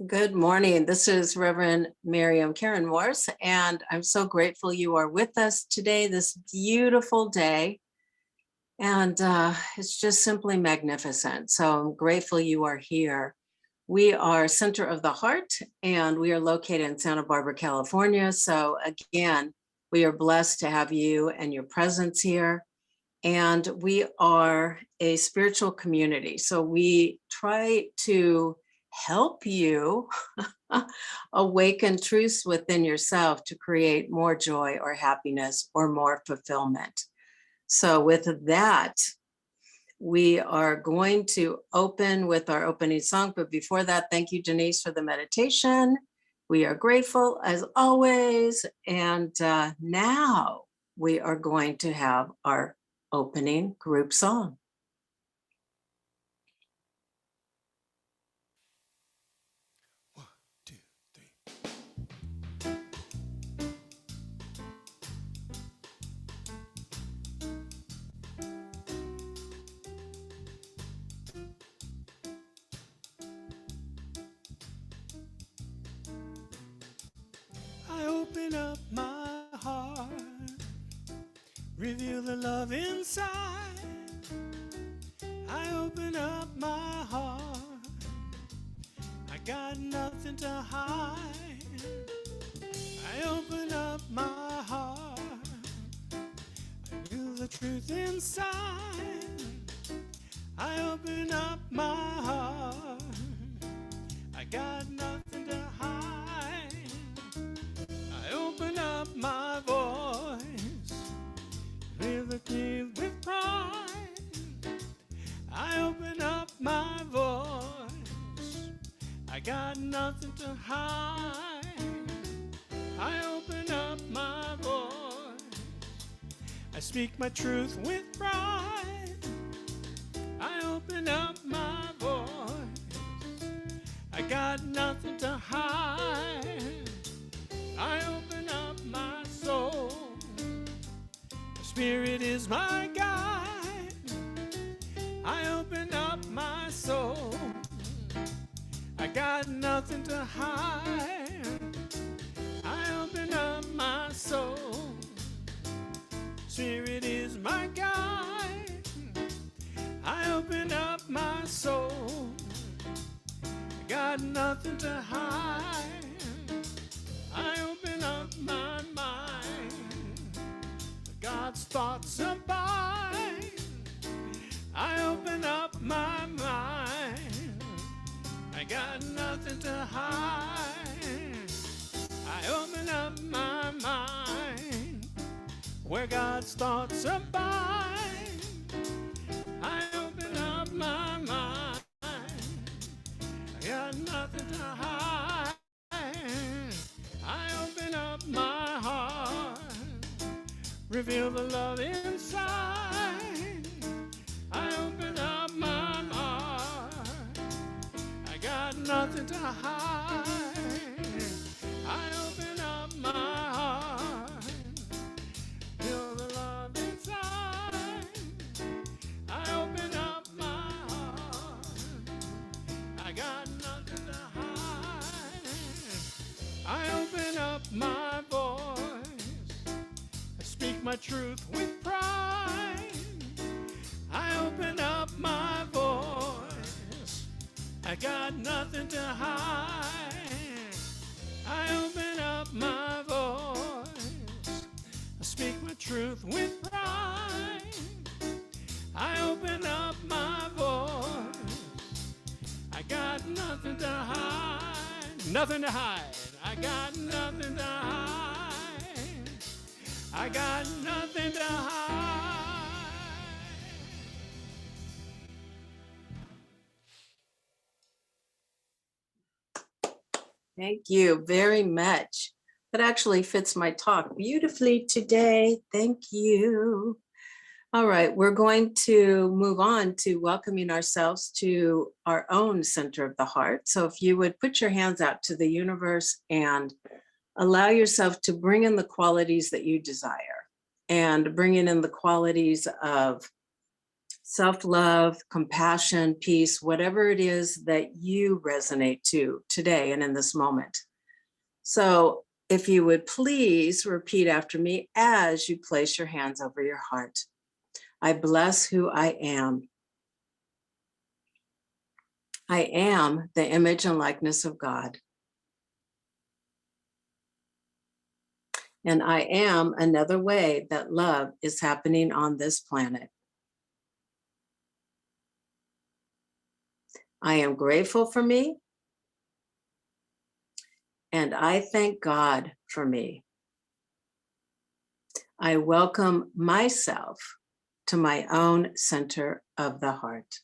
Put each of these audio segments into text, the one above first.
Good morning. This is Reverend Miriam Karen Morse, and I'm so grateful you are with us today, this beautiful day. And it's just simply magnificent. So I'm grateful you are here. We are Center of the Heart, and we are located in Santa Barbara, California. So again, we are blessed to have you and your presence here. And we are a spiritual community. So we try to help you awaken truths within yourself to create more joy or happiness or more fulfillment. So with that, we are going to open with our opening song. But before that, thank you, Denise, for the meditation. We are grateful as always. And now we are going to have our opening group song. I open up my heart, reveal the love inside. I open up my heart, I got nothing to hide. I open up my heart, I reveal the truth inside. I open up my heart, I got nothing to hide. I open up my voice, live the truth with pride. I open up my voice, I got nothing to hide. I open up my voice, I speak my truth with pride. I open up my voice, I got nothing to hide. I open up my soul, the Spirit is my guide. I open up my soul, I got nothing to hide. I open up my soul, Spirit is my guide. I open up my soul, I got nothing to hide. I open up my mind, God's thoughts abide. I open up my mind, I got nothing to hide. I open up my mind, where God's thoughts abide. I open up my mind, I got nothing to hide. I open up my heart, reveal the love inside. I open up my heart, I got nothing to hide. I open up my heart, feel the love inside. I open up my heart, I got nothing to hide. I open up my voice, I speak my truth with pride. I open up my voice, I got nothing to hide. I open up my voice, I speak my truth with pride. I open up my voice, I got nothing to hide. Nothing to hide. I got nothing to hide. I got nothing to hide. Thank you very much. That actually fits my talk beautifully today. Thank you. All right, we're going to move on to welcoming ourselves to our own center of the heart. So if you would put your hands out to the universe and allow yourself to bring in the qualities that you desire, and bringing in the qualities of self-love, compassion, peace, whatever it is that you resonate to today and in this moment. So if you would please repeat after me as you place your hands over your heart. I bless who I am. I am the image and likeness of God. And I am another way that love is happening on this planet. I am grateful for me. And I thank God for me. I welcome myself to my own center of the heart.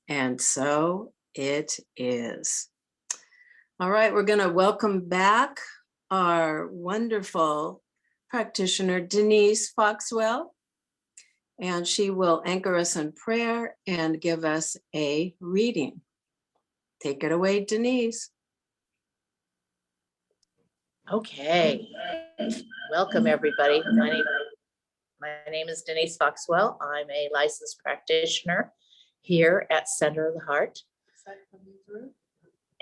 And so it is. All right, we're going to welcome back our wonderful practitioner, Denise Foxwell, and she will anchor us in prayer and give us a reading. Take it away, Denise. Okay, welcome everybody. My name is Denise Foxwell. I'm a licensed practitioner here at Center of the Heart.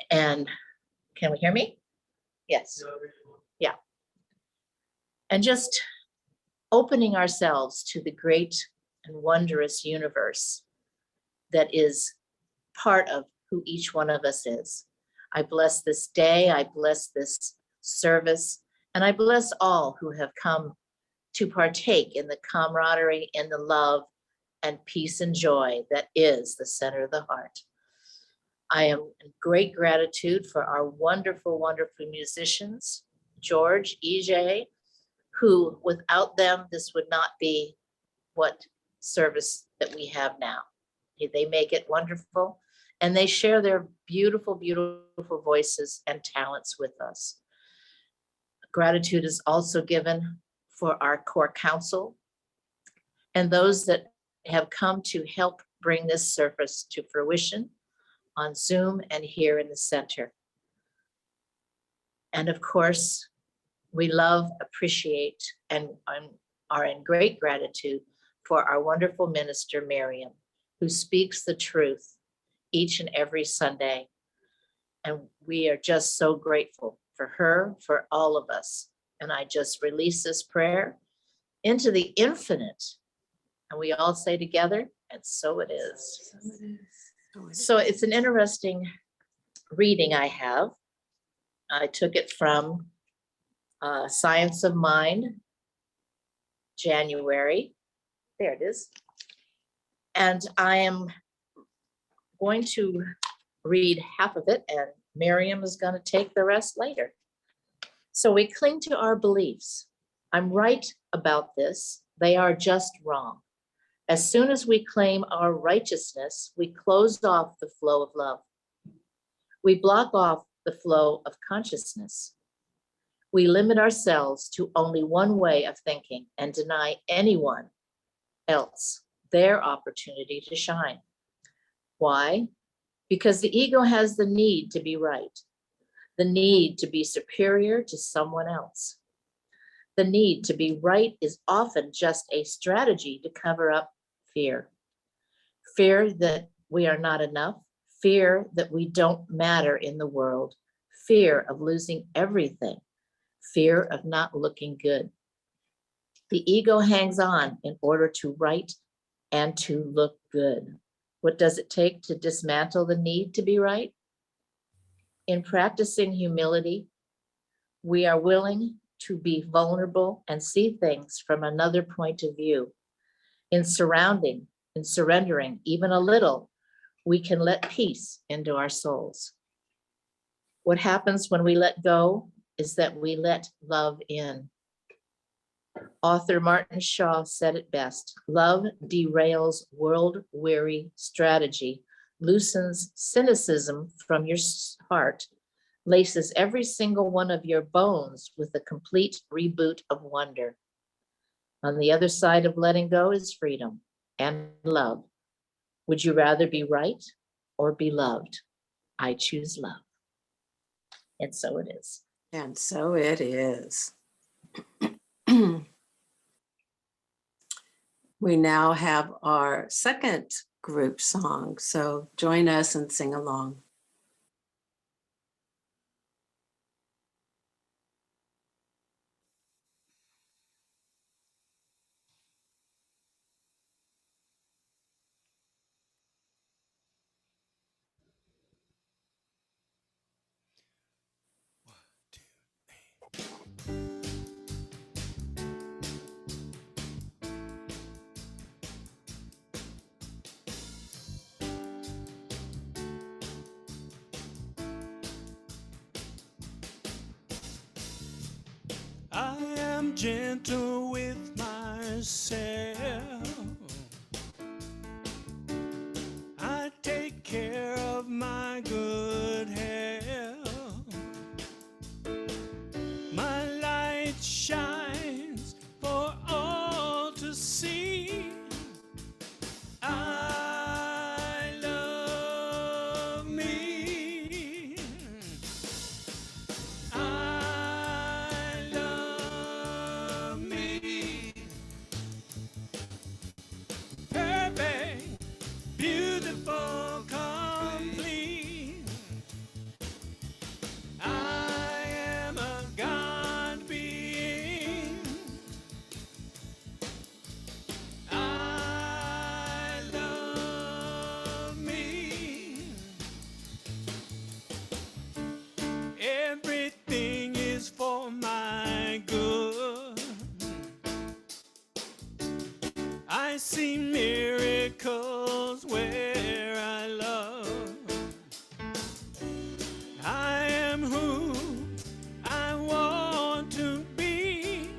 And can we hear me? Yes. Yeah. And just opening ourselves to the great and wondrous universe that is part of who each one of us is. I bless this day. I bless this service, and I bless all who have come to partake in the camaraderie and the love and peace and joy that is the Center of the Heart. I am in great gratitude for our wonderful, wonderful musicians, George, EJ, who without them, this would not be what service that we have now. They make it wonderful, and they share their beautiful, beautiful voices and talents with us. Gratitude is also given for our core council and those that have come to help bring this service to fruition on Zoom and here in the center. And of course, we love, appreciate, and are in great gratitude for our wonderful minister, Miriam, who speaks the truth each and every Sunday. And we are just so grateful for her, for all of us. And I just release this prayer into the infinite. And we all say together, and so it is. So it's an interesting reading I have. I took it from Science of Mind, January. There it is. And I am going to read half of it, and Miriam is going to take the rest later. So we cling to our beliefs. I'm right about this. They are just wrong. As soon as we claim our righteousness, we close off the flow of love. We block off the flow of consciousness. We limit ourselves to only one way of thinking and deny anyone else their opportunity to shine. Why? Because the ego has the need to be right, the need to be superior to someone else. The need to be right is often just a strategy to cover up fear. Fear that we are not enough, fear that we don't matter in the world, fear of losing everything, fear of not looking good. The ego hangs on in order to right and to look good. What does it take to dismantle the need to be right? In practicing humility, we are willing to be vulnerable and see things from another point of view. In surrendering even a little, we can let peace into our souls. What happens when we let go is that we let love in. Author Martin Shaw said it best: love derails world-weary strategy, loosens cynicism from your heart, laces every single one of your bones with a complete reboot of wonder. On the other side of letting go is freedom and love. Would you rather be right or be loved? I choose love. And so it is. And so it is. we now have our second group song. So join us and sing along. I am gentle with myself. I take care of my good health. My light shines for all to see. I love me. I love me. Perfect, beautiful, complete. I am a God being. I love me. Everything is for my good. I see miracles where I love. I am who I want to be.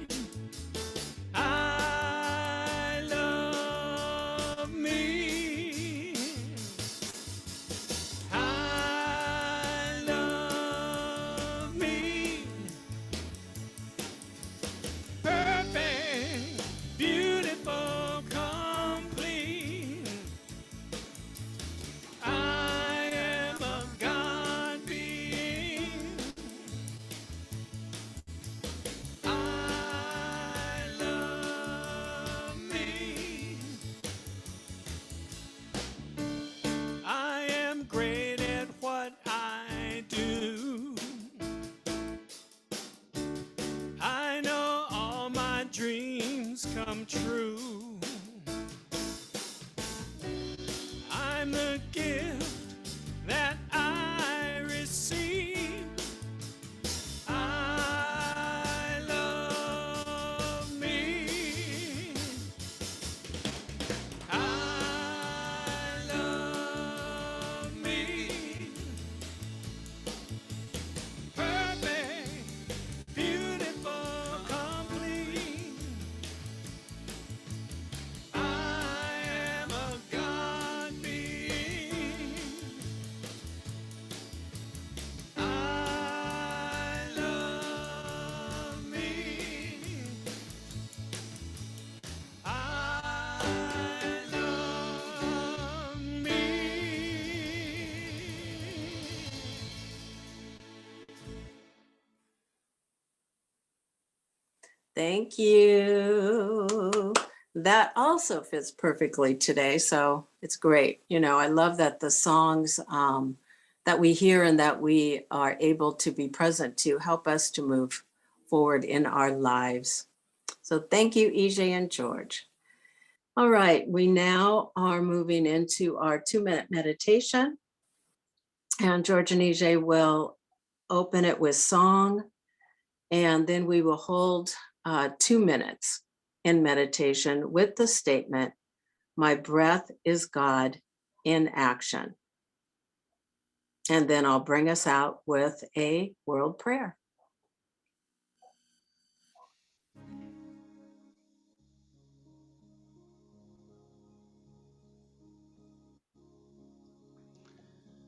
I love me. I love me. Perfect, beautiful, complete. I am a God being. I love me. I am great at what I do. I know all my dreams come true. I'm the gift that I receive. I love me. I love me. Perfect, beautiful, complete. I am a God being. I love me. I love me. Thank you. That also fits perfectly today. So it's great. You know, I love that the songs that we hear and that we are able to be present to help us to move forward in our lives. So thank you, EJ and George. All right, we now are moving into our 2-minute meditation. And George and EJ will open it with song, and then we will hold 2 minutes in meditation with the statement, "My breath is God in action." And then I'll bring us out with a world prayer.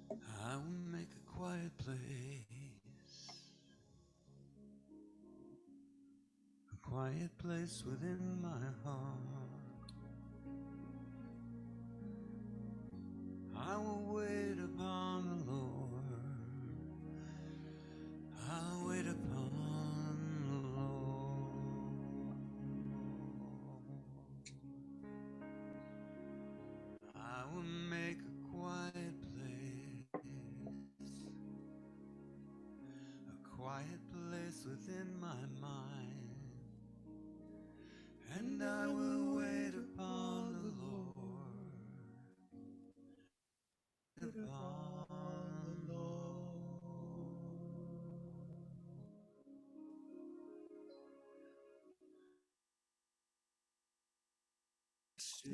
I will make a quiet place within my heart. I will wait upon the Lord. I'll wait upon the Lord. quiet place within my mind, and I will wait upon the Lord, upon the Lord. Still,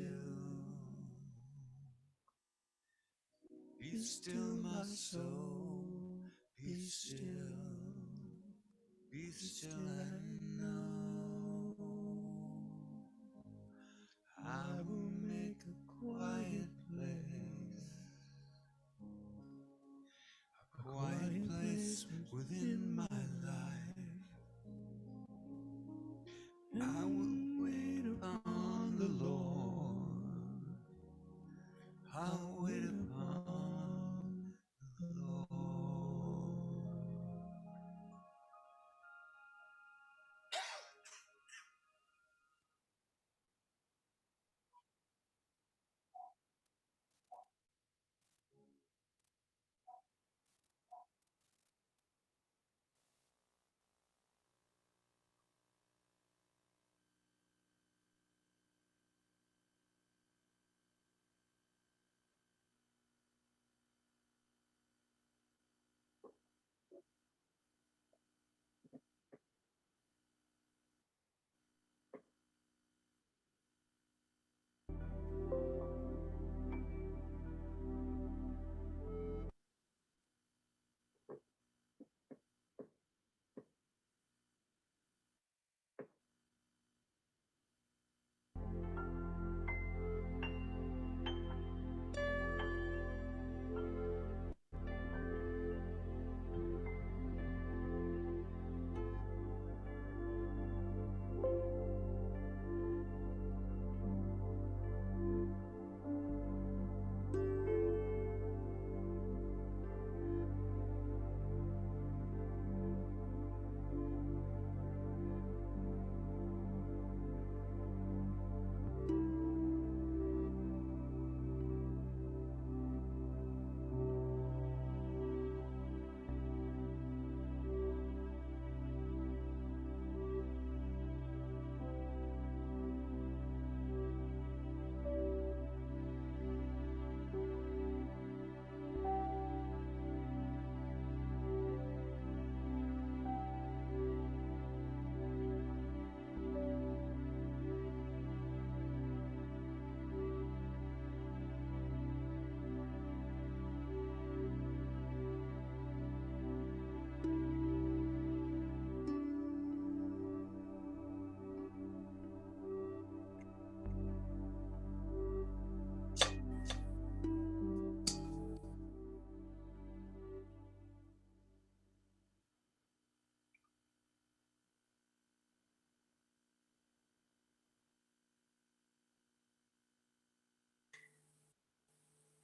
be still, my soul, be still, be still and know I will make a quiet place within my life. I will wait upon the Lord. I'll wait upon the Lord.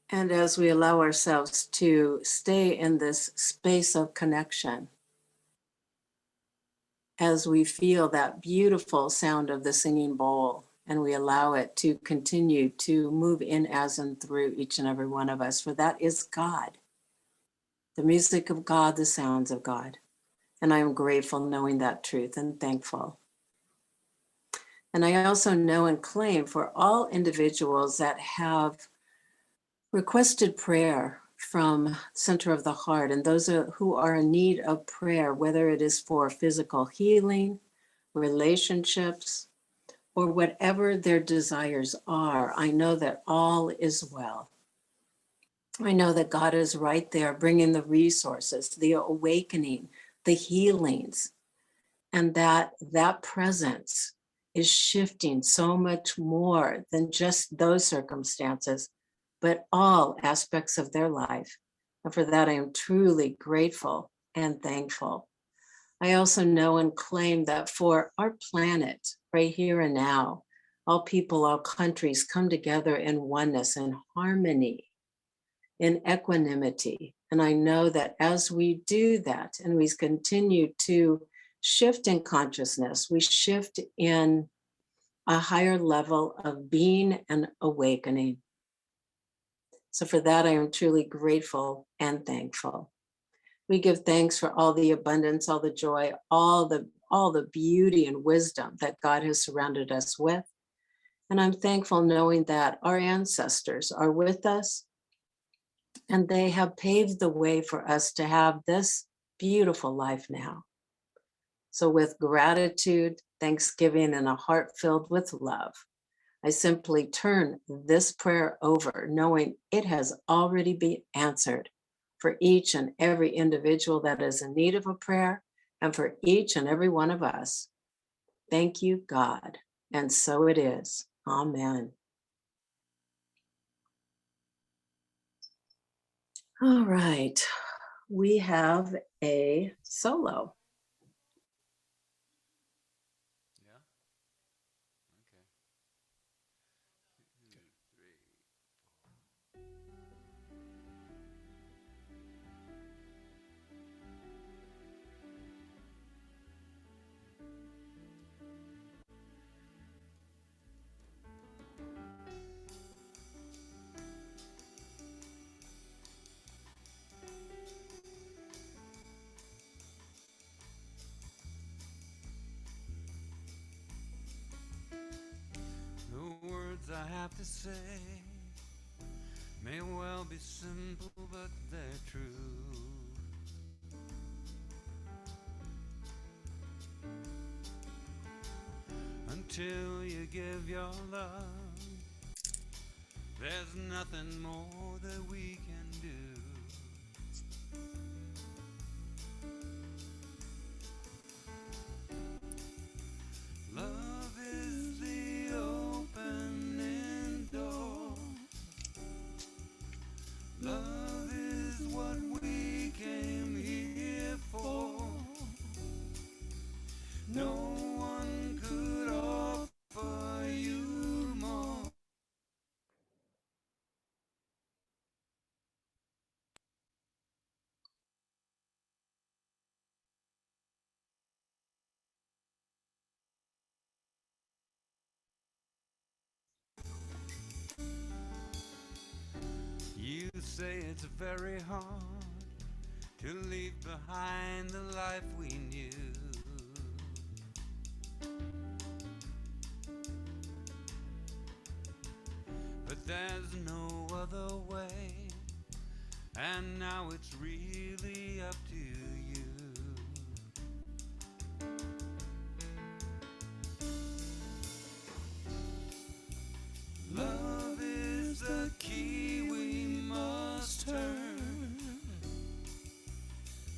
And as we allow ourselves to stay in this space of connection, as we feel that beautiful sound of the singing bowl, and we allow it to continue to move in as and through each and every one of us, for that is God, the music of God, the sounds of God. And I am grateful knowing that truth and thankful. And I also know and claim for all individuals that have requested prayer from center of the heart, and those who are in need of prayer, whether it is for physical healing, relationships, or whatever their desires are, I know that all is well. I know that God is right there bringing the resources, the awakening, the healings, and that presence is shifting so much more than just those circumstances, but all aspects of their life. And for that, I am truly grateful and thankful. I also know and claim that for our planet, right here and now, all people, all countries come together in oneness and harmony, in equanimity. And I know that as we do that and we continue to shift in consciousness, we shift in a higher level of being and awakening. So for that, I am truly grateful and thankful. We give thanks for all the abundance, all the joy, all the beauty and wisdom that God has surrounded us with. And I'm thankful knowing that our ancestors are with us and they have paved the way for us to have this beautiful life now. So, with gratitude, thanksgiving, and a heart filled with love, I simply turn this prayer over, knowing it has already been answered for each and every individual that is in need of a prayer, and for each and every one of us. Thank you, God. And so it is. Amen. All right. We have a solo. Yeah. Okay. 2, 3. The words I have to say may well be simple, but they're true. Until you give your love, there's nothing more that we can do. Love is the opening door. Love is what we came here for. No one could offer you more. You say it's very hard to leave behind the life we knew. But there's no other way, and now it's really up to you. Love is the key we must turn.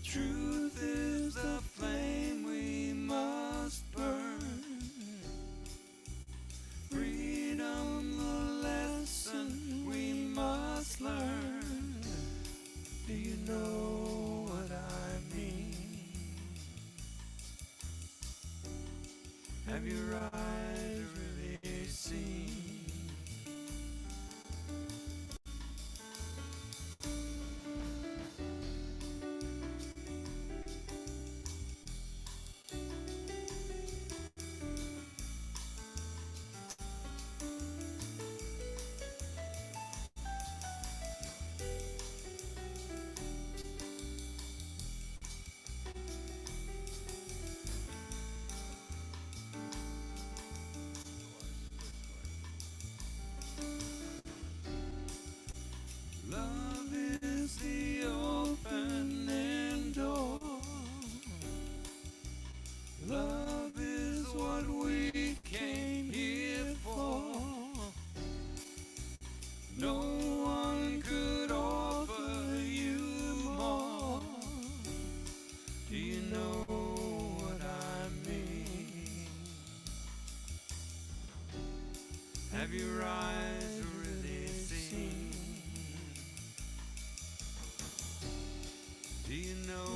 Truth is the flame we must burn. Freedom the lesson we must learn. Do you know what I mean? Have your eyes really seen? Love is the opening door. Love is what we came here for. No one could offer you more. Do you know what I mean? Have your eyes really seen? Do you know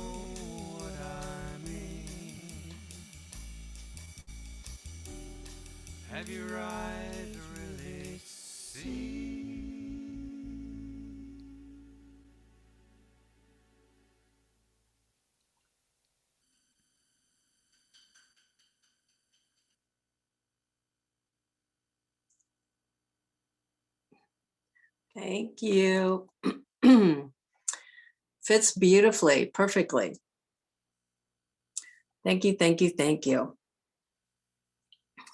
what I mean? Have your eyes really seen? Thank you. Fits beautifully, perfectly. Thank you, thank you, thank you.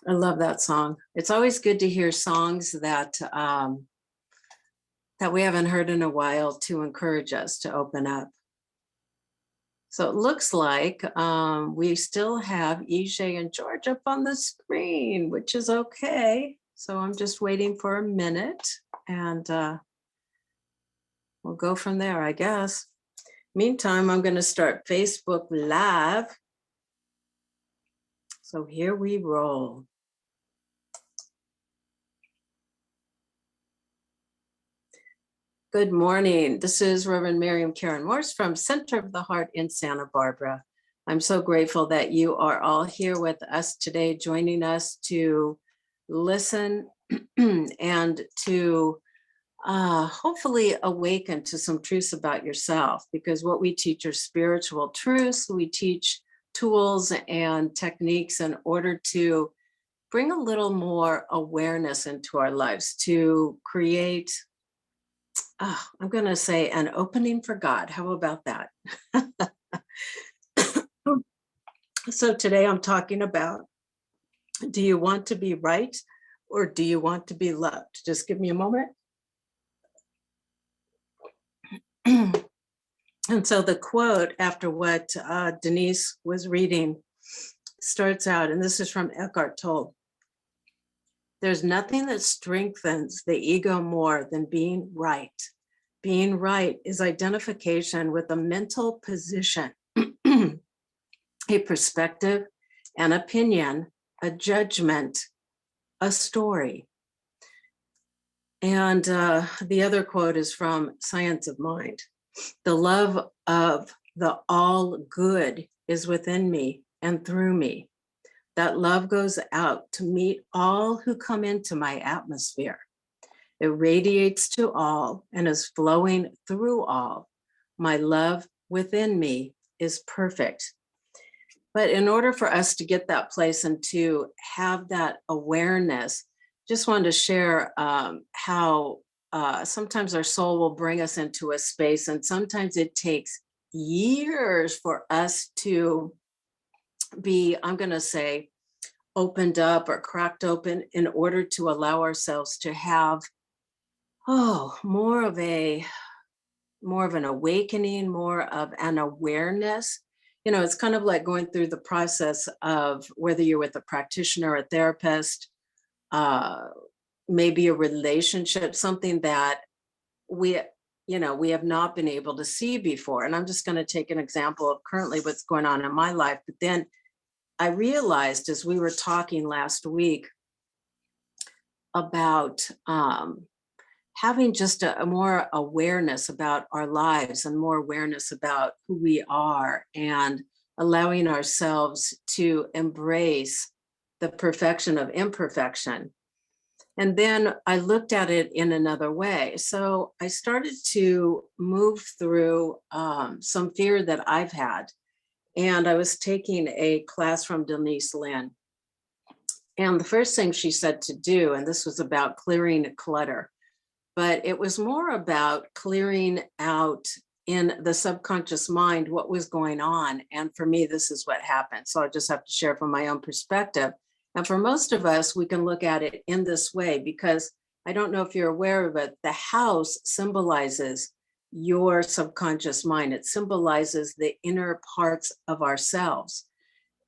I love that song. It's always good to hear songs that that we haven't heard in a while to encourage us to open up. So it looks like we still have EJ and George up on the screen, which is okay. So I'm just waiting for a minute and we'll go from there, I guess. Meantime, I'm going to start Facebook Live. So here we roll. Good morning. This is Reverend Miriam Karen Morse from Center of the Heart in Santa Barbara. I'm so grateful that you are all here with us today, joining us to listen and to hopefully awaken to some truths about yourself, because what we teach are spiritual truths. We teach tools and techniques in order to bring a little more awareness into our lives, to create I'm going to say an opening for God. How about that? So today I'm talking about, do you want to be right or do you want to be loved? Just give me a moment. And so the quote after what Denise was reading starts out, and this is from Eckhart Tolle. There's nothing that strengthens the ego more than being right. Being right is identification with a mental position, a perspective, an opinion, a judgment, a story. And the other quote is from Science of Mind. The love of the all good is within me and through me. That love goes out to meet all who come into my atmosphere. It radiates to all and is flowing through all. My love within me is perfect. But in order for us to get that place and to have that awareness, just wanted to share how sometimes our soul will bring us into a space, and sometimes it takes years for us to be, I'm going to say, opened up or cracked open in order to allow ourselves to have more of an awakening, more of an awareness. You know, it's kind of like going through the process of whether you're with a practitioner, a therapist, maybe a relationship, something that we have not been able to see before. And I'm just going to take an example of currently what's going on in my life. But then I realized as we were talking last week about having just a more awareness about our lives and more awareness about who we are, and allowing ourselves to embrace the perfection of imperfection. And then I looked at it in another way. So I started to move through some fear that I've had. And I was taking a class from Denise Lynn. And the first thing she said to do, and this was about clearing clutter, but it was more about clearing out in the subconscious mind what was going on. And for me, this is what happened. So I just have to share from my own perspective. And for most of us, we can look at it in this way, because I don't know if you're aware of it, the house symbolizes your subconscious mind. It symbolizes the inner parts of ourselves.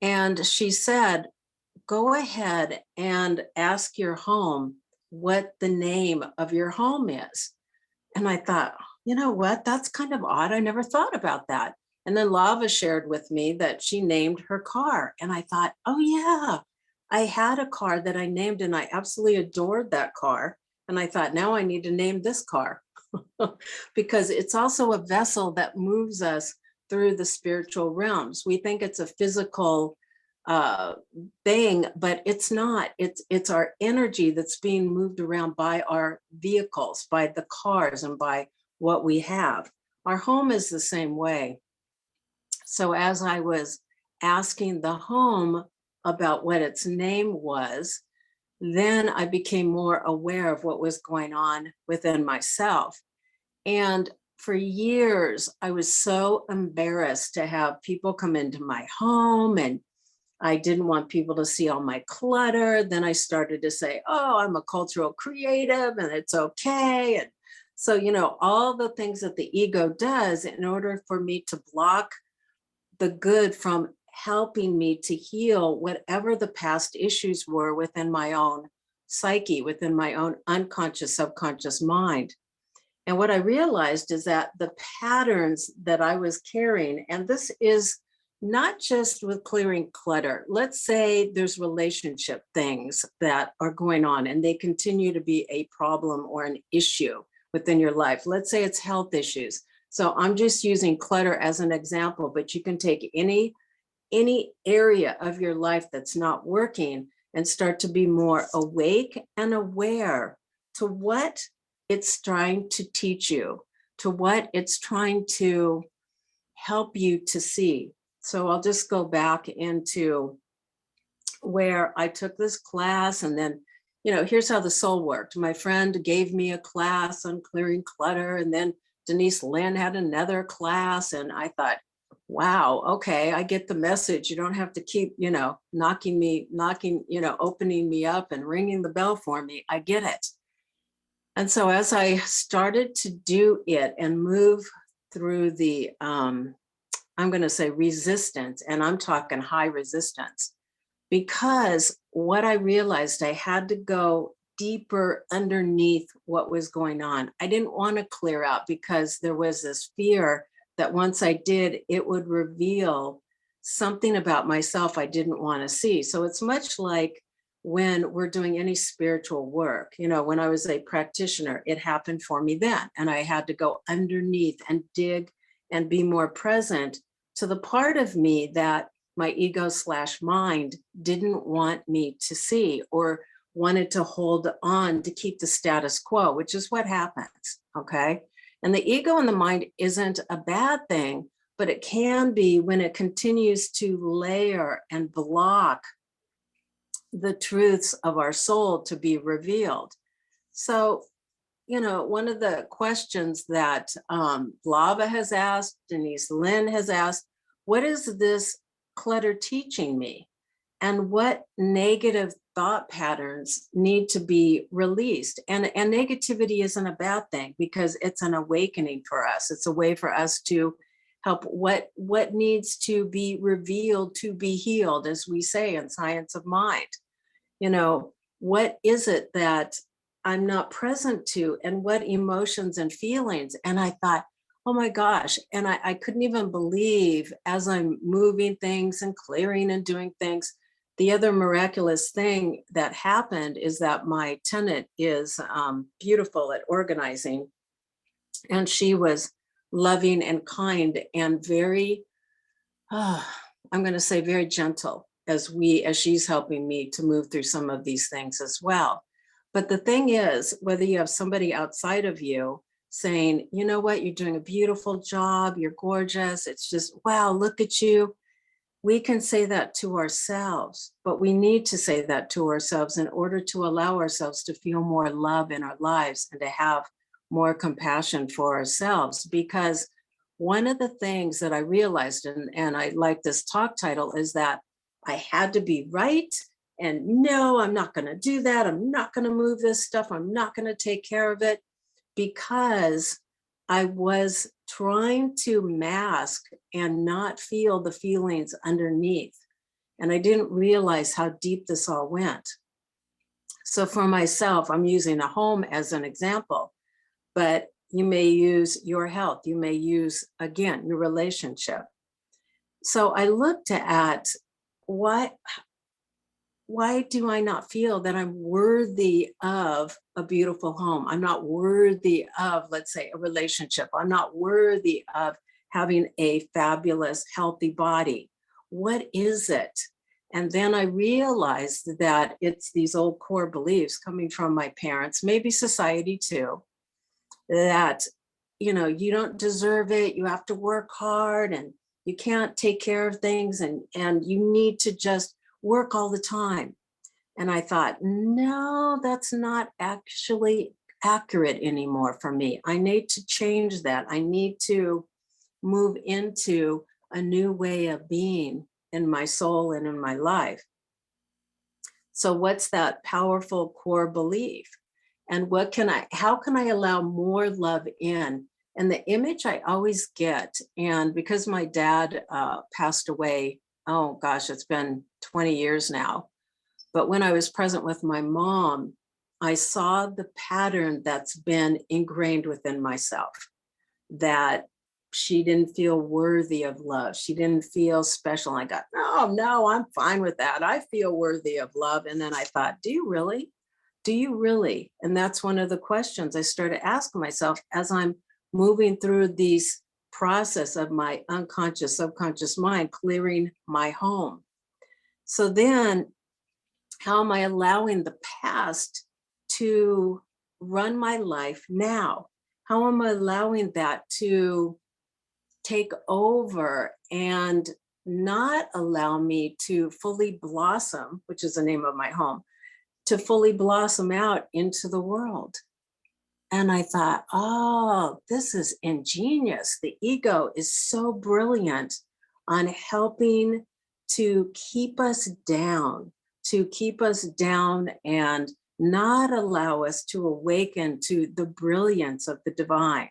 And she said, go ahead and ask your home what the name of your home is. And I thought, you know what, that's kind of odd. I never thought about that. And then Lava shared with me that she named her car. And I thought, oh yeah, I had a car that I named and I absolutely adored that car. And I thought, now I need to name this car because it's also a vessel that moves us through the spiritual realms. We think it's a physical thing, but it's not. It's our energy that's being moved around by our vehicles, by the cars, and by what we have. Our home is the same way. So as I was asking the home about what its name was, then I became more aware of what was going on within myself. And for years, I was so embarrassed to have people come into my home, and I didn't want people to see all my clutter. Then I started to say, oh, I'm a cultural creative and it's okay. And so, all the things that the ego does in order for me to block the good from helping me to heal whatever the past issues were within my own psyche, within my own unconscious, subconscious mind. And what I realized is that the patterns that I was carrying, and this is not just with clearing clutter. Let's say there's relationship things that are going on and they continue to be a problem or an issue within your life. Let's say it's health issues. So I'm just using clutter as an example, but you can take any area of your life that's not working and start to be more awake and aware to what it's trying to teach you, to what it's trying to help you to see. So I'll just go back into where I took this class, and then, here's how the soul worked. My friend gave me a class on clearing clutter, and then Denise Lynn had another class, and I thought, wow, okay, I get the message. You don't have to keep, opening me up and ringing the bell for me. I get it. And so as I started to do it and move through the, I'm going to say resistance, and I'm talking high resistance, because what I realized, I had to go deeper underneath what was going on. I didn't want to clear out because there was this fear that once I did, it would reveal something about myself I didn't want to see. So it's much like when we're doing any spiritual work. When I was a practitioner, it happened for me then. And I had to go underneath and dig and be more present to the part of me that my ego/mind didn't want me to see, or wanted to hold on to keep the status quo, which is what happens. Okay. And the ego and the mind isn't a bad thing, but it can be when it continues to layer and block the truths of our soul to be revealed. So, one of the questions that Lava has asked, Denise Lynn has asked, what is this clutter teaching me? And what negative thought patterns need to be released? And negativity isn't a bad thing, because it's an awakening for us. It's a way for us to help what needs to be revealed to be healed, as we say in Science of Mind. What is it that I'm not present to, and what emotions and feelings? And I thought, oh my gosh. And I couldn't even believe, as I'm moving things and clearing and doing things, the other miraculous thing that happened is that my tenant is beautiful at organizing, and she was loving and kind and very, I'm going to say very gentle as she's helping me to move through some of these things as well. But the thing is, whether you have somebody outside of you saying, you know what, you're doing a beautiful job, you're gorgeous, it's just, wow, look at you. We can say that to ourselves, but we need to say that to ourselves in order to allow ourselves to feel more love in our lives and to have more compassion for ourselves. Because one of the things that I realized, and I like this talk title, is that I had to be right. And no, I'm not going to do that. I'm not going to move this stuff. I'm not going to take care of it, because I was trying to mask and not feel the feelings underneath. And I didn't realize how deep this all went. So for myself, I'm using a home as an example, but you may use your health. You may use, again, your relationship. So I looked at why do I not feel that I'm worthy of a beautiful home? I'm not worthy of, let's say, a relationship. I'm not worthy of having a fabulous, healthy body. What is it? And then I realized that it's these old core beliefs coming from my parents, maybe society too, that, you don't deserve it. You have to work hard, and you can't take care of things, and you need to just work all the time. And I thought, no, that's not actually accurate anymore for me. I need to change that. I need to move into a new way of being in my soul and in my life. So what's that powerful core belief? And how can I allow more love in? And the image I always get, and because my dad passed away, oh gosh, it's been 20 years now. But when I was present with my mom, I saw the pattern that's been ingrained within myself, that she didn't feel worthy of love. She didn't feel special. I got, no, I'm fine with that. I feel worthy of love. And then I thought, do you really? Do you really? And that's one of the questions I started asking myself as I'm moving through these process of my unconscious, subconscious mind, clearing my home. So then how am I allowing the past to run my life now? How am I allowing that to take over and not allow me to fully blossom, which is the name of my home, to fully blossom out into the world? And I thought, oh, this is ingenious. The ego is so brilliant on helping to keep us down, and not allow us to awaken to the brilliance of the divine,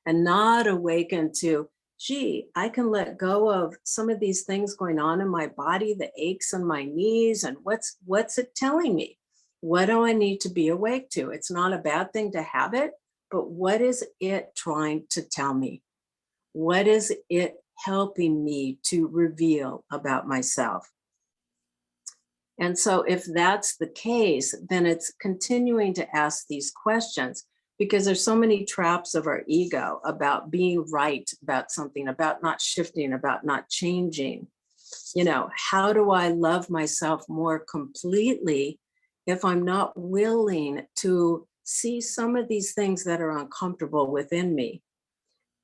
and not awaken to, gee, I can let go of some of these things going on in my body, the aches in my knees, and what's it telling me? What do I need to be awake to? It's not a bad thing to have it, but what is it trying to tell me? What is it helping me to reveal about myself? And so if that's the case, then it's continuing to ask these questions, because there's so many traps of our ego about being right about something, about not shifting, about not changing. How do I love myself more completely if I'm not willing to see some of these things that are uncomfortable within me?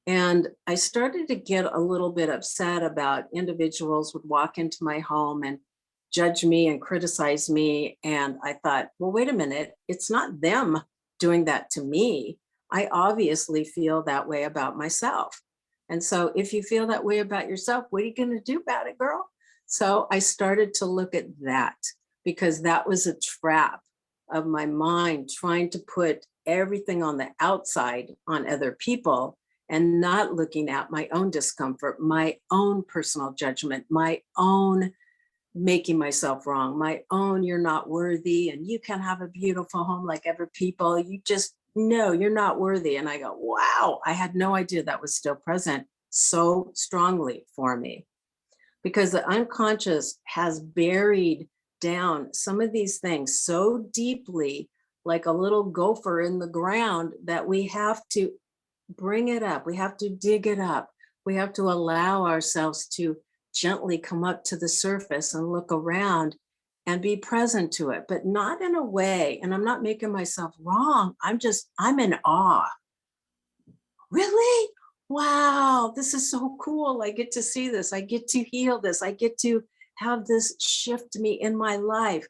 And I started to get a little bit upset about individuals would walk into my home and judge me and criticize me. And I thought, well, wait a minute, it's not them doing that to me. I obviously feel that way about myself. And so if you feel that way about yourself, what are you going to do about it, girl? So I started to look at that, because that was a trap of my mind trying to put everything on the outside on other people and not looking at my own discomfort, my own personal judgment, my own making myself wrong, my own, you're not worthy and you can have a beautiful home like other people. You just, no, you're not worthy. And I go, wow, I had no idea that was still present so strongly for me, because the unconscious has buried down some of these things so deeply, like a little gopher in the ground, that we have to bring it up. We have to dig it up. We have to allow ourselves to gently come up to the surface and look around and be present to it, but not in a way, and I'm not making myself wrong. I'm in awe. Really? Wow, this is so cool. I get to see this. I get to heal this. I get to have this shift me in my life.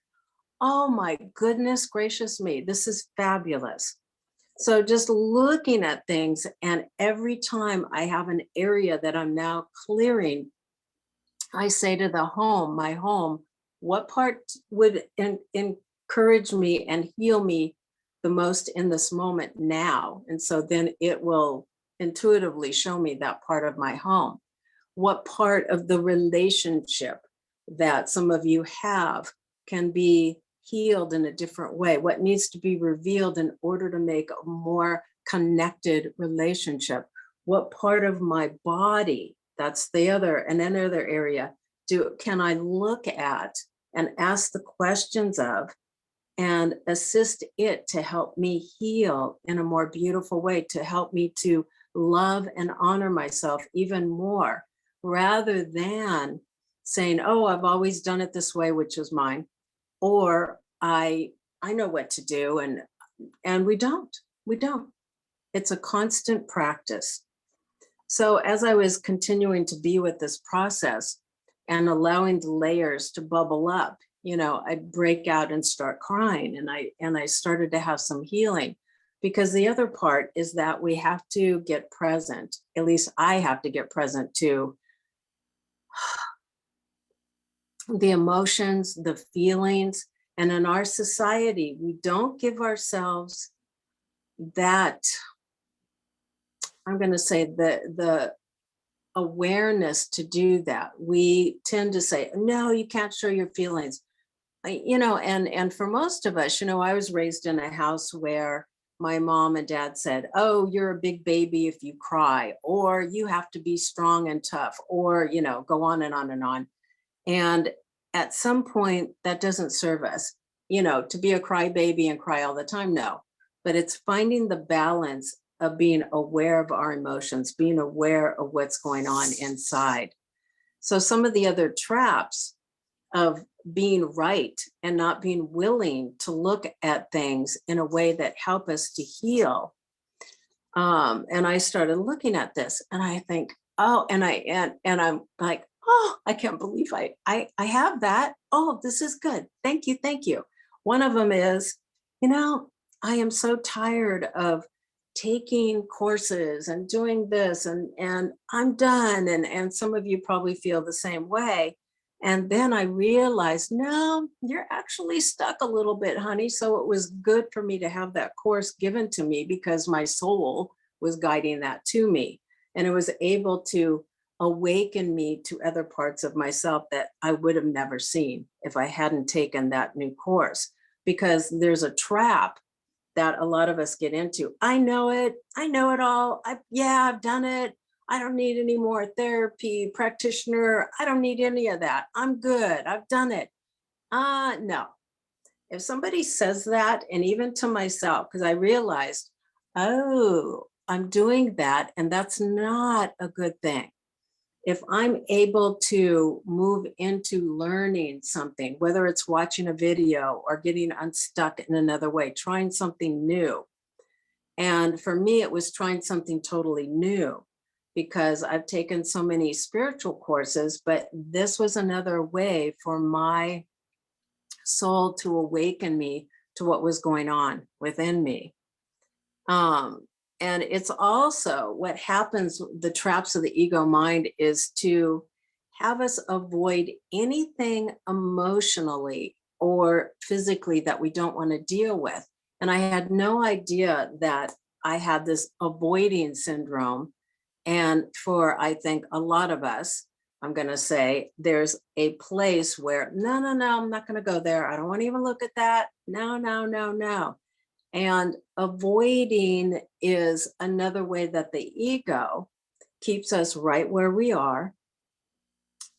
Oh my goodness gracious me. This is fabulous. So just looking at things, and every time I have an area that I'm now clearing, I say to my home, what part would encourage me and heal me the most in this moment now? And so then it will intuitively show me that part of my home. What part of the relationship that some of you have can be healed in a different way? What needs to be revealed in order to make a more connected relationship? What part of my body, that's another area, can I look at and ask the questions of, and assist it to help me heal in a more beautiful way, to help me to love and honor myself even more, rather than saying, oh, I've always done it this way, which is mine, or I know what to do, and we don't. It's a constant practice. So as I was continuing to be with this process and allowing the layers to bubble up, I'd break out and start crying, and I started to have some healing. Because the other part is that we have to get present, at least I have to get present to the emotions, the feelings. And in our society, we don't give ourselves that, I'm going to say, the awareness to do that. We tend to say, no, you can't show your feelings. And for most of us, I was raised in a house where my mom and dad said, oh, you're a big baby if you cry, or you have to be strong and tough, or, go on and on and on. And at some point, that doesn't serve us, to be a crybaby and cry all the time. No, but it's finding the balance of being aware of our emotions, being aware of what's going on inside. So some of the other traps of being right and not being willing to look at things in a way that help us to heal. And I started looking at this and I think, oh, and I'm like, oh, I can't believe I have that. Oh, this is good. Thank you. Thank you. One of them is, I am so tired of taking courses and doing this and I'm done. And some of you probably feel the same way. And then I realized, no, you're actually stuck a little bit, honey. So it was good for me to have that course given to me because my soul was guiding that to me. And it was able to awaken me to other parts of myself that I would have never seen if I hadn't taken that new course. Because there's a trap that a lot of us get into. I know it all. I've done it. I don't need any more therapy practitioner. I don't need any of that. I'm good. I've done it. No. If somebody says that, and even to myself, because I realized, oh, I'm doing that, and that's not a good thing. If I'm able to move into learning something, whether it's watching a video or getting unstuck in another way, trying something new. And for me, it was trying something totally new because I've taken so many spiritual courses, but this was another way for my soul to awaken me to what was going on within me. And it's also what happens, the traps of the ego mind is to have us avoid anything emotionally or physically that we don't want to deal with. And I had no idea that I had this avoiding syndrome. And for, I think, a lot of us, I'm going to say there's a place where, no, I'm not going to go there. I don't want to even look at that. No. And avoiding is another way that the ego keeps us right where we are.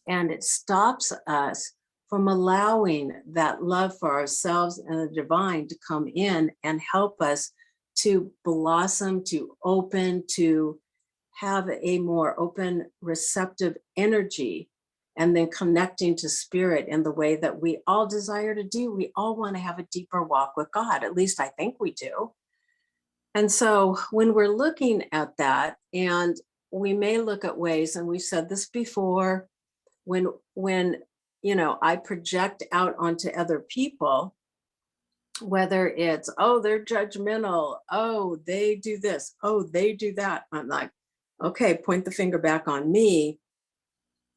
And it stops us from allowing that love for ourselves and the divine to come in and help us to blossom, to open, to have a more open, receptive energy, and then connecting to spirit in the way that we all desire to do. We all want to have a deeper walk with God. At least I think we do. And so when we're looking at that, and we may look at ways, and we've said this before, when I project out onto other people, whether it's, oh, they're judgmental, oh, they do this, oh, they do that. I'm like, okay, point the finger back on me.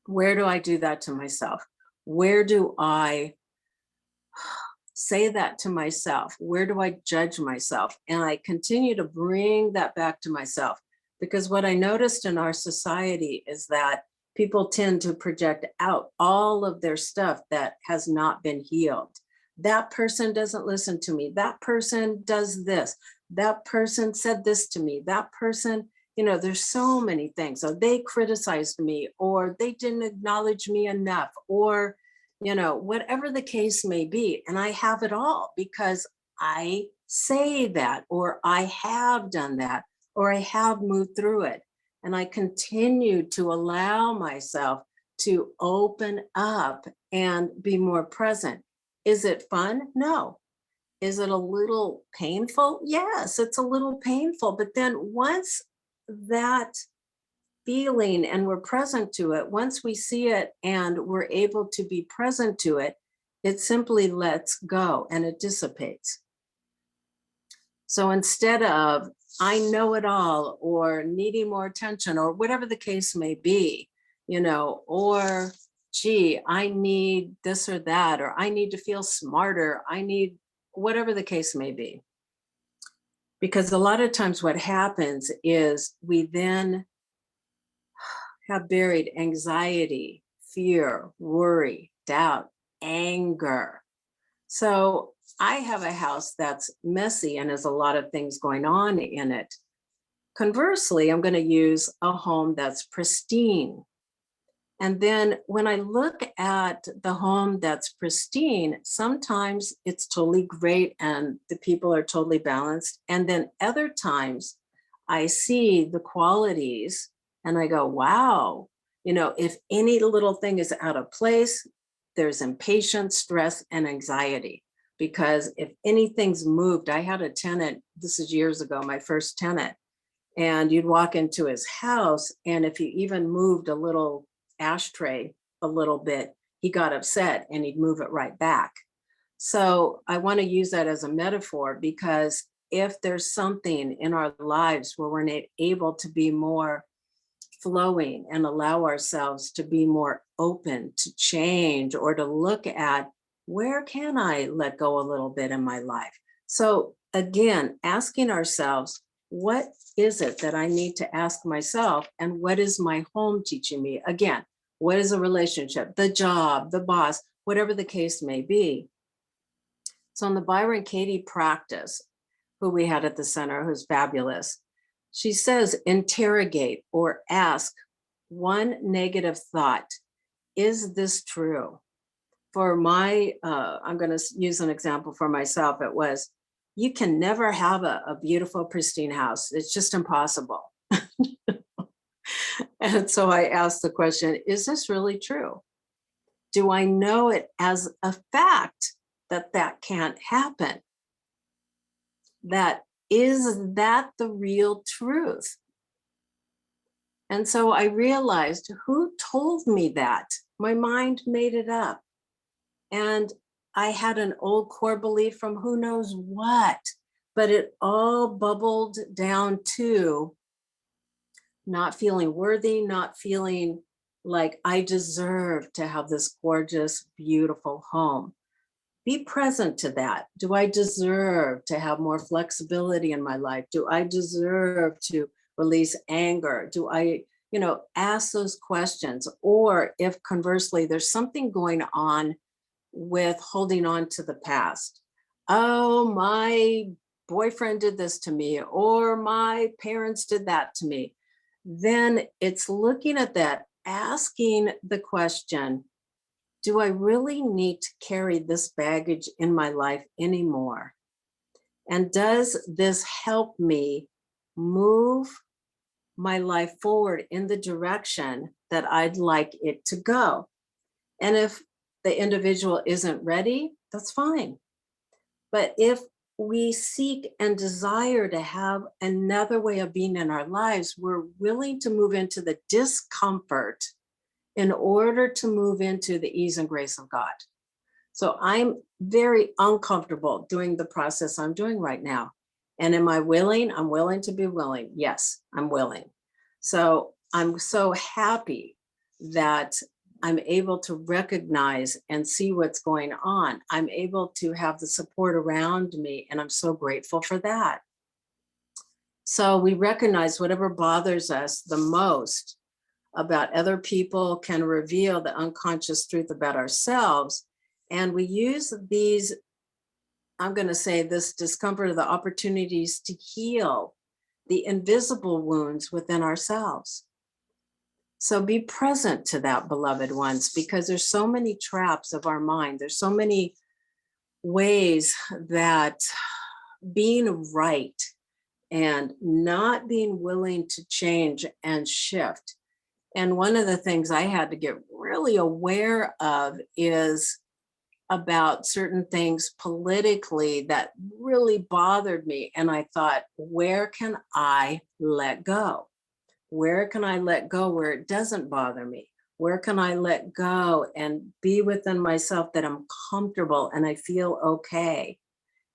Where do I do that to myself? Where do I say that to myself? Where do I judge myself? And I continue to bring that back to myself, because what I noticed in our society is that people tend to project out all of their stuff that has not been healed. That person doesn't listen to me. That person does this. That person said this to me. That person, there's so many things. So they criticized me, or they didn't acknowledge me enough, or, whatever the case may be. And I have it all because I say that, or I have done that, or I have moved through it. And I continue to allow myself to open up and be more present. Is it fun? No. Is it a little painful? Yes, it's a little painful. But then once that feeling and we're present to it, once we see it and we're able to be present to it, it simply lets go and it dissipates. So instead of I know it all or needing more attention or whatever the case may be, or gee, I need this or that, or I need to feel smarter, I need whatever the case may be. Because a lot of times what happens is we then have buried anxiety, fear, worry, doubt, anger. So I have a house that's messy and has a lot of things going on in it. Conversely, I'm going to use a home that's pristine. And then when I look at the home that's pristine, sometimes it's totally great and the people are totally balanced. And then other times I see the qualities and I go, wow, if any little thing is out of place, there's impatience, stress, and anxiety. Because if anything's moved, I had a tenant, this is years ago, my first tenant, and you'd walk into his house, and if you even moved a little ashtray a little bit, he got upset and he'd move it right back. So I want to use that as a metaphor, because if there's something in our lives where we're not able to be more flowing and allow ourselves to be more open to change or to look at where can I let go a little bit in my life? So again, asking ourselves, what is it that I need to ask myself? And what is my home teaching me? Again, what is a relationship, the job, the boss, whatever the case may be? So in the Byron Katie practice, who we had at the center, who's fabulous, she says, interrogate or ask one negative thought. Is this true? For my, I'm going to use an example for myself. It was, you can never have a beautiful, pristine house. It's just impossible. And so I asked the question, is this really true? Do I know it as a fact that that can't happen? Is that the real truth? And so I realized, who told me that? My mind made it up. And I had an old core belief from who knows what, but it all bubbled down to not feeling worthy, not feeling like I deserve to have this gorgeous, beautiful home. Be present to that. Do I deserve to have more flexibility in my life? Do I deserve to release anger? Do I, ask those questions? Or if conversely, there's something going on with holding on to the past. Oh, my boyfriend did this to me, or my parents did that to me. Then it's looking at that, asking the question, do I really need to carry this baggage in my life anymore? And does this help me move my life forward in the direction that I'd like it to go? And if the individual isn't ready, that's fine. But if we seek and desire to have another way of being in our lives, we're willing to move into the discomfort in order to move into the ease and grace of God. So I'm very uncomfortable doing the process I'm doing right now. And am I willing? I'm willing to be willing. Yes, I'm willing. So I'm so happy that I'm able to recognize and see what's going on. I'm able to have the support around me, and I'm so grateful for that. So we recognize whatever bothers us the most about other people can reveal the unconscious truth about ourselves. And we use these, I'm going to say, this discomfort or the opportunities to heal the invisible wounds within ourselves. So be present to that, beloved ones, because there's so many traps of our mind. There's so many ways that being right and not being willing to change and shift. And one of the things I had to get really aware of is about certain things politically that really bothered me. And I thought, where can I let go? Where can I let go where it doesn't bother me? Where can I let go and be within myself that I'm comfortable and I feel okay?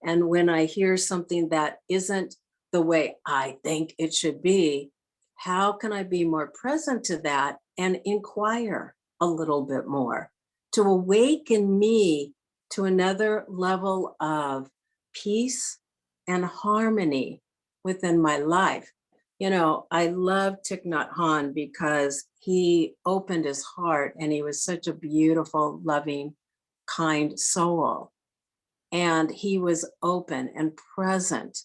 And when I hear something that isn't the way I think it should be, how can I be more present to that and inquire a little bit more to awaken me to another level of peace and harmony within my life? You know, I love Thich Nhat Hanh because he opened his heart and he was such a beautiful, loving, kind soul. And he was open and present.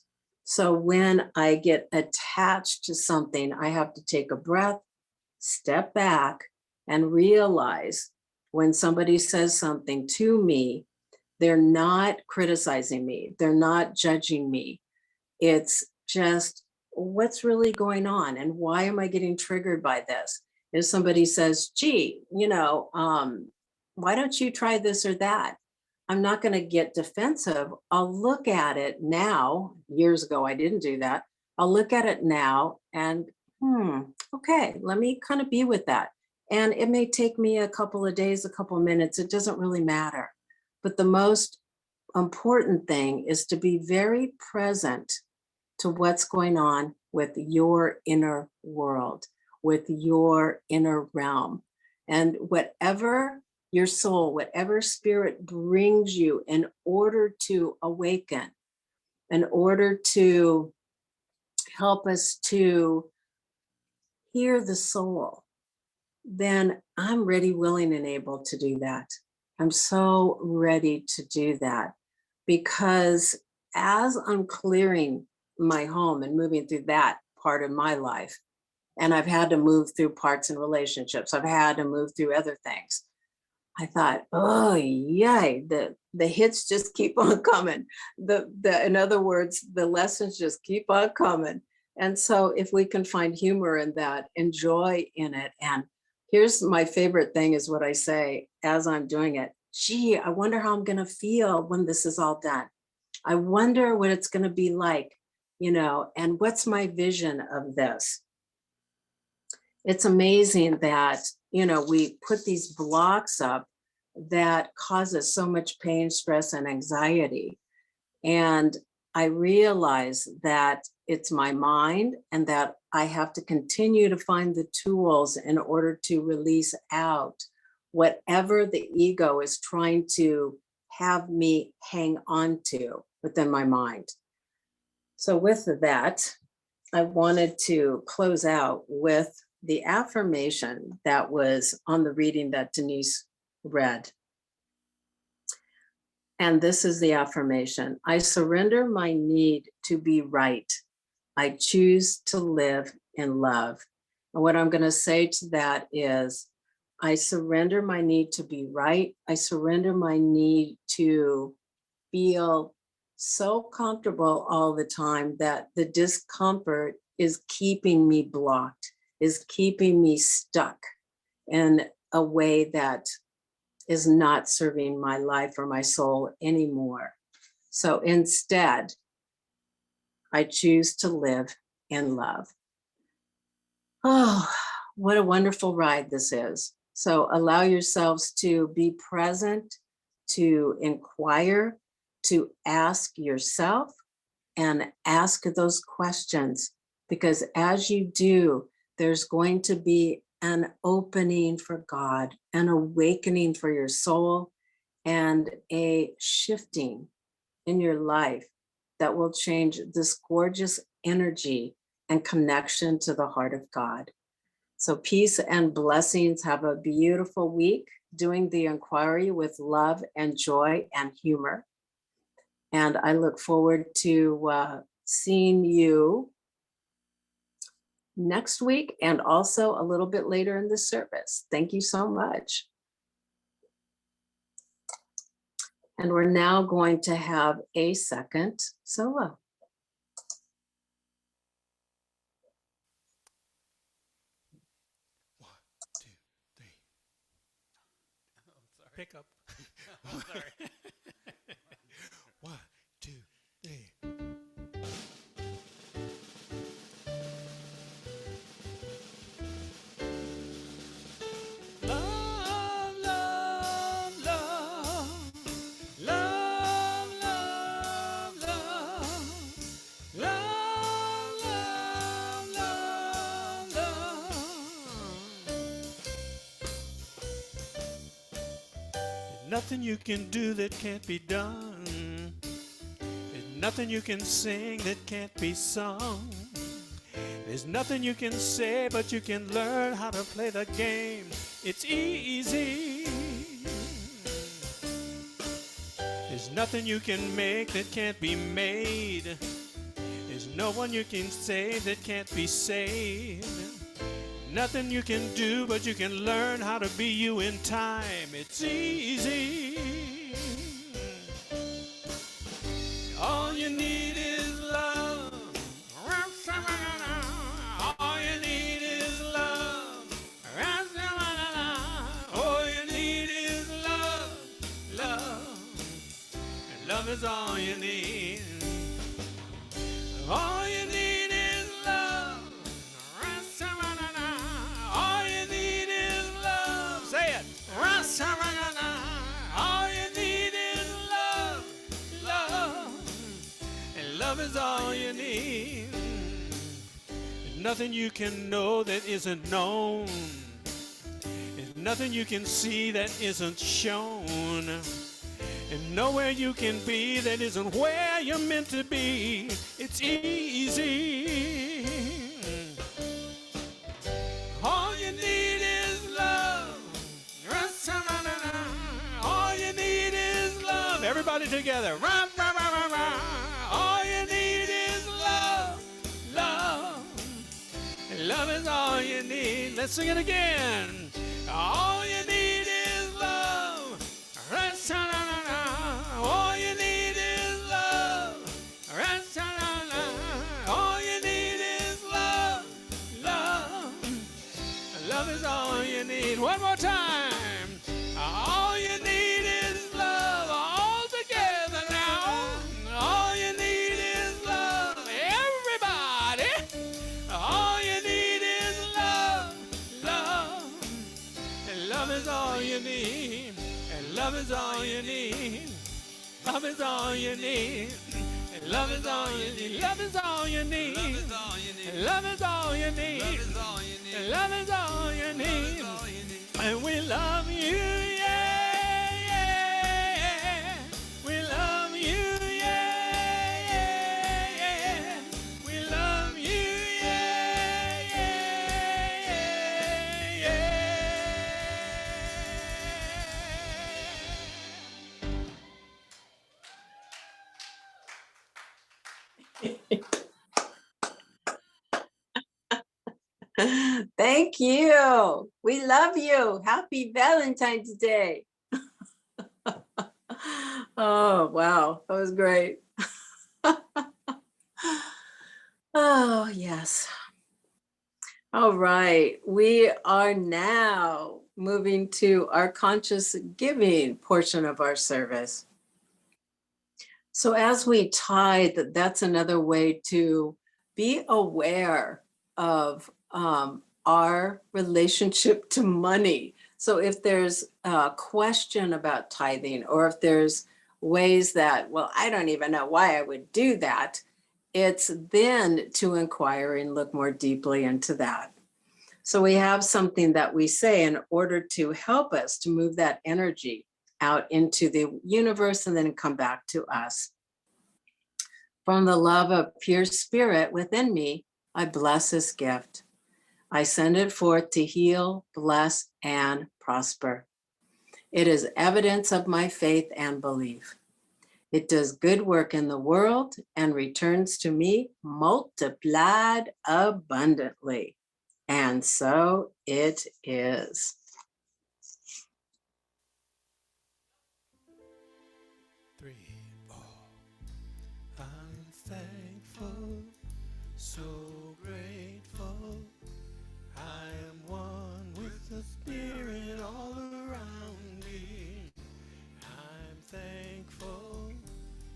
So when I get attached to something, I have to take a breath, step back, and realize when somebody says something to me, they're not criticizing me, they're not judging me. It's just what's really going on and why am I getting triggered by this? If somebody says, gee, why don't you try this or that? I'm not going to get defensive. I'll look at it now. Years ago, I didn't do that. I'll look at it now and, okay, let me kind of be with that. And it may take me a couple of days, a couple of minutes. It doesn't really matter. But the most important thing is to be very present to what's going on with your inner world, with your inner realm. And whatever your soul, whatever spirit brings you in order to awaken, in order to help us to hear the soul, then I'm ready, willing, and able to do that. I'm so ready to do that because as I'm clearing my home and moving through that part of my life, and I've had to move through parts in relationships, I've had to move through other things. I thought, oh yay, the hits just keep on coming. In other words, the lessons just keep on coming. And so if we can find humor in that, enjoy in it. And here's my favorite thing is what I say as I'm doing it. Gee, I wonder how I'm gonna feel when this is all done. I wonder what it's gonna be like, and what's my vision of this? It's amazing that, we put these blocks up that causes so much pain, stress, and anxiety. And I realize that it's my mind and that I have to continue to find the tools in order to release out whatever the ego is trying to have me hang on to within my mind. So with that, I wanted to close out with the affirmation that was on the reading that Denise read. And this is the affirmation: I surrender my need to be right. I choose to live in love. And what I'm going to say to that is, I surrender my need to be right. I surrender my need to feel so comfortable all the time that the discomfort is keeping me blocked, is keeping me stuck in a way that is not serving my life or my soul anymore. So instead, I choose to live in love. Oh, what a wonderful ride this is. So allow yourselves to be present, to inquire, to ask yourself and ask those questions, because as you do, there's going to be an opening for God, an awakening for your soul, and a shifting in your life that will change this gorgeous energy and connection to the heart of God. So peace and blessings. Have a beautiful week doing the inquiry with love and joy and humor. And I look forward to seeing you next week and also a little bit later in the service. Thank you so much. And we're now going to have a second solo. One, two, three. Oh, sorry. Pick up. I'm sorry. One, two, three. Love, love, love. Love, love, nothing you can do that can't be done. There's nothing you can sing that can't be sung. There's nothing you can say, but you can learn how to play the game. It's easy. There's nothing you can make that can't be made. There's no one you can save that can't be saved. Nothing you can do, but you can learn how to be you in time. It's easy. All you need is love. All you need is love. All you need is love. Love. And love is all you need. All you need is love. All you need is love. Say it. All you need is love. Love. And love is all you need. There's nothing you can know that isn't known. There's nothing you can see that isn't shown. And nowhere you can be that isn't where you're meant to be. It's easy. All you need is love. All you need is love. Everybody together. All you need is love. Love. And love is all you need. Let's sing it again. All you need is love. All you need is love. All you need is love. Love. Love is all you need. One more time. All you need is love. All together now. All you need is love. Everybody. All you need is love. Love. And love is all you need. And love is all you need. Love is all you need. And love is all you need. Love is all you need. Love is all you need. And love is all you need. And we love you, yeah, yeah. We love you, yeah, yeah. We love you, yeah, yeah, yeah. Thank you. We love you. Happy Valentine's Day. Oh, wow. That was great. Oh, yes. All right. We are now moving to our conscious giving portion of our service. So as we tithe, that's another way to be aware of our relationship to money. So if there's a question about tithing, or if there's ways that, well, I don't even know why I would do that, it's then to inquire and look more deeply into that. So we have something that we say in order to help us to move that energy out into the universe and then come back to us. From the love of pure spirit within me, I bless this gift. I send it forth to heal, bless, and prosper. It is evidence of my faith and belief. It does good work in the world and returns to me multiplied abundantly. And so it is. 3, 4. I'm thankful, so grateful. I am one with the Spirit all around me. I'm thankful,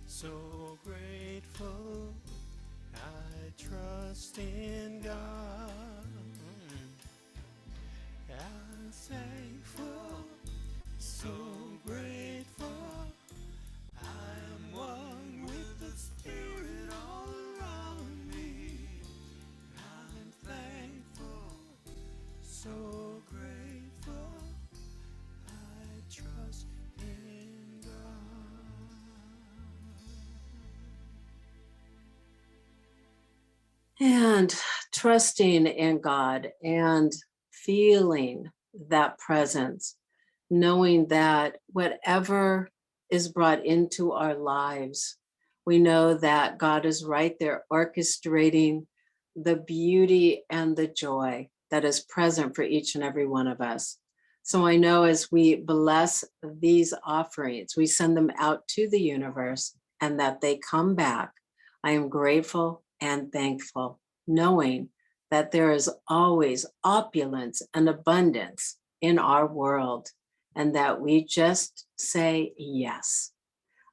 so grateful. I trust in God. I'm thankful, so grateful. I am one with the Spirit all around me. I'm thankful, so grateful. I trust in And trusting in God and feeling that presence, knowing that whatever is brought into our lives, we know that God is right there orchestrating the beauty and the joy that is present for each and every one of us. So I know as we bless these offerings, we send them out to the universe and that they come back. I am grateful and thankful, knowing that there is always opulence and abundance in our world, and that we just say yes.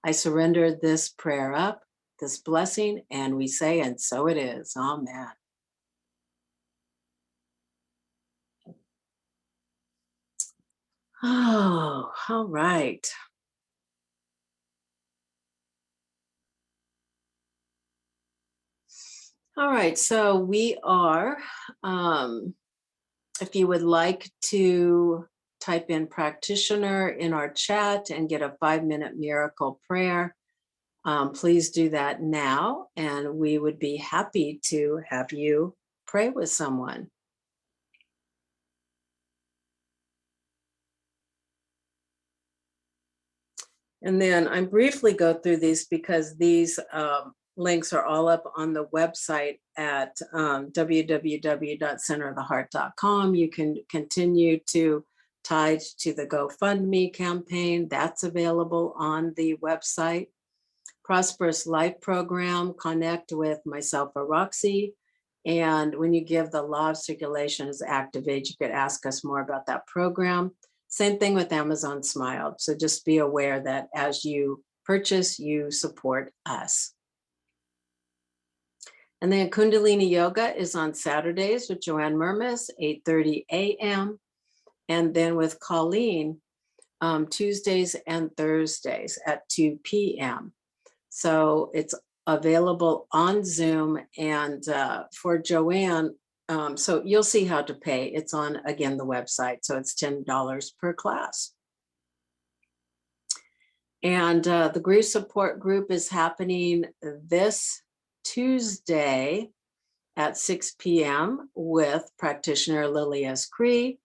I surrender this prayer up, this blessing, and we say, and so it is. Amen. Oh, all right. All right, so we are, if you would like to type in practitioner in our chat and get a 5-minute miracle prayer, please do that now, and we would be happy to have you pray with someone. And then I briefly go through these because these links are all up on the website at www.centeroftheheart.com. You can continue to tithe to the GoFundMe campaign. That's available on the website. Prosperous Life Program, connect with myself or Roxy. And when you give, the law of circulation is activated. You could ask us more about that program. Same thing with Amazon Smile. So just be aware that as you purchase, you support us. And then Kundalini Yoga is on Saturdays with Joanne Murmis, 8:30 a.m. And then with Colleen, Tuesdays and Thursdays at 2 p.m. So it's available on Zoom. And for Joanne, so you'll see how to pay. It's on, again, the website. So it's $10 per class. And the grief support group is happening this Tuesday at 6 p.m. with practitioner Lily S. Cree.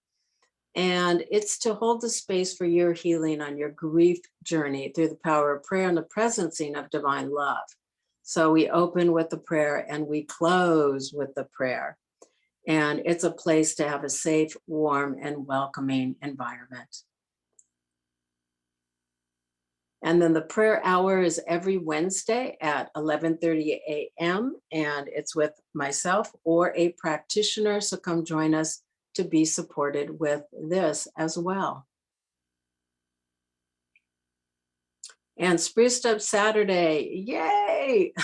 And it's to hold the space for your healing on your grief journey through the power of prayer and the presencing of divine love. So we open with the prayer and we close with the prayer. And it's a place to have a safe, warm, and welcoming environment. And then the prayer hour is every Wednesday at 11:30 a.m. And it's with myself or a practitioner. So come join us to be supported with this as well. And Spruced Up Saturday, yay!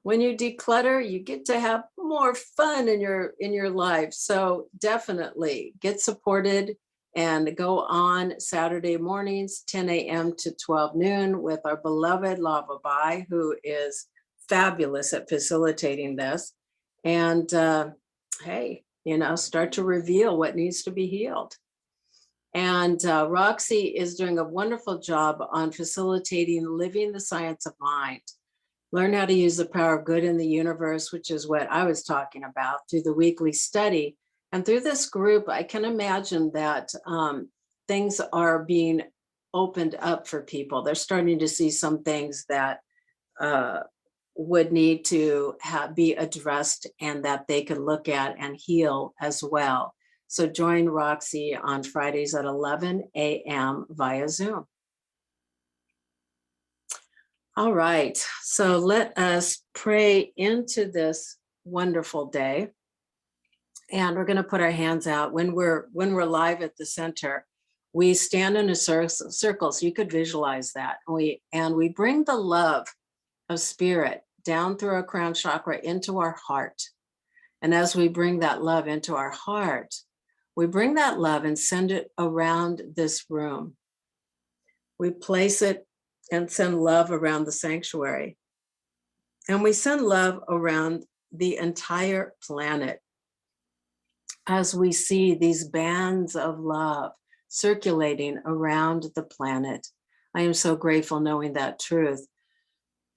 When you declutter, you get to have more fun in your life. So definitely get supported and go on Saturday mornings, 10 a.m. to 12 noon with our beloved Lava Bai, who is fabulous at facilitating this. And hey, start to reveal what needs to be healed. And Roxy is doing a wonderful job on facilitating living the science of mind. Learn how to use the power of good in the universe, which is what I was talking about through the weekly study. And through this group, I can imagine that things are being opened up for people. They're starting to see some things that would need to be addressed and that they could look at and heal as well. So join Roxy on Fridays at 11 a.m. via Zoom. All right, so let us pray into this wonderful day. And we're going to put our hands out. When we're live at the center, we stand in a circle, so you could visualize that. And we bring the love of spirit down through our crown chakra into our heart. And as we bring that love into our heart, we bring that love and send it around this room. We place it and send love around the sanctuary. And we send love around the entire planet as we see these bands of love circulating around the planet. I am so grateful knowing that truth.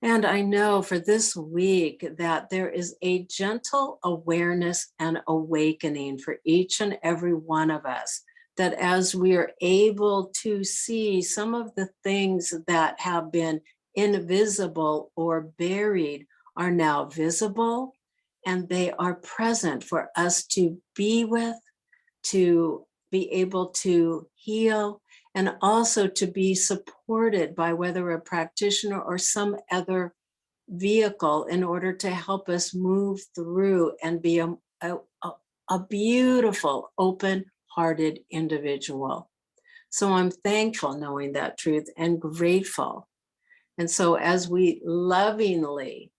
And I know for this week that there is a gentle awareness and awakening for each and every one of us, that as we are able to see some of the things that have been invisible or buried are now visible, and they are present for us to be with, to be able to heal, and also to be supported by whether a practitioner or some other vehicle in order to help us move through and be a beautiful, open-hearted individual. So I'm thankful knowing that truth and grateful. And so as we lovingly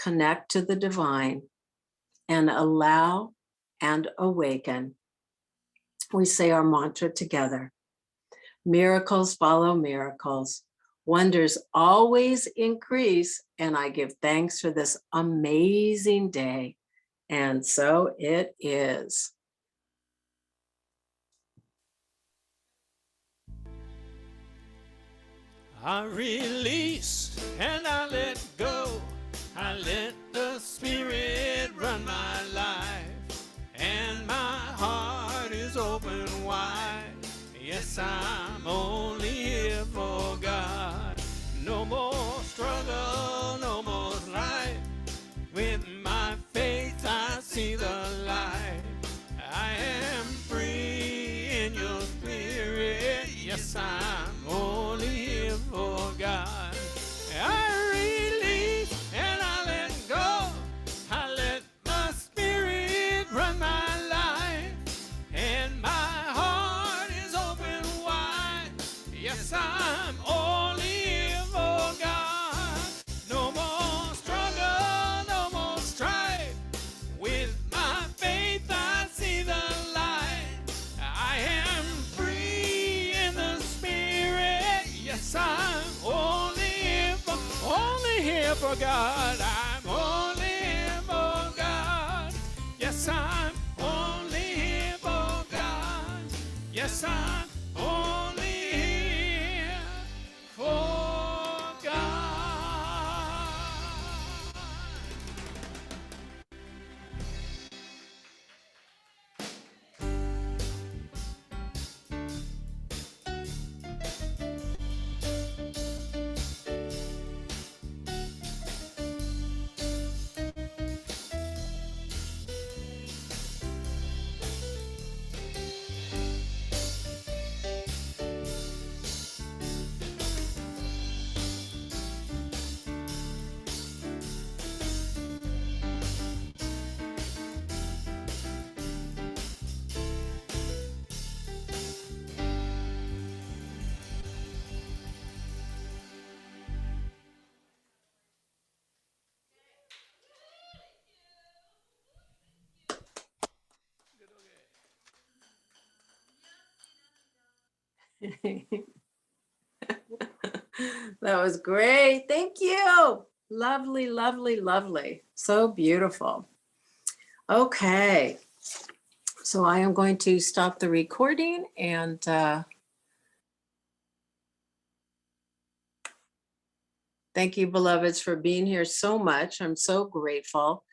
connect to the divine and allow and awaken, we say our mantra together. Miracles follow miracles. Wonders always increase, and I give thanks for this amazing day. And so it is. I release and I let go. I let the Spirit run my life, and my heart is open wide. Yes, I'm only here for God. No more struggle, no more strife. With my faith I see the light. I am free in your spirit. Yes, I'm only here for God. I release and I let go. I let my spirit run my life, and my heart is open wide. Yes, I'm only here for God. No more struggle, no more strife. With my faith I see the light. I am free in the spirit. Yes, I'm only here for God. I'm only here for God. Yes, I'm only here for God. Yes, I'm only here for God. That was great. Thank you. Lovely, lovely, lovely. So beautiful. Okay. So I am going to stop the recording and thank you, beloveds, for being here so much. I'm so grateful.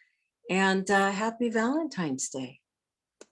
And happy Valentine's Day.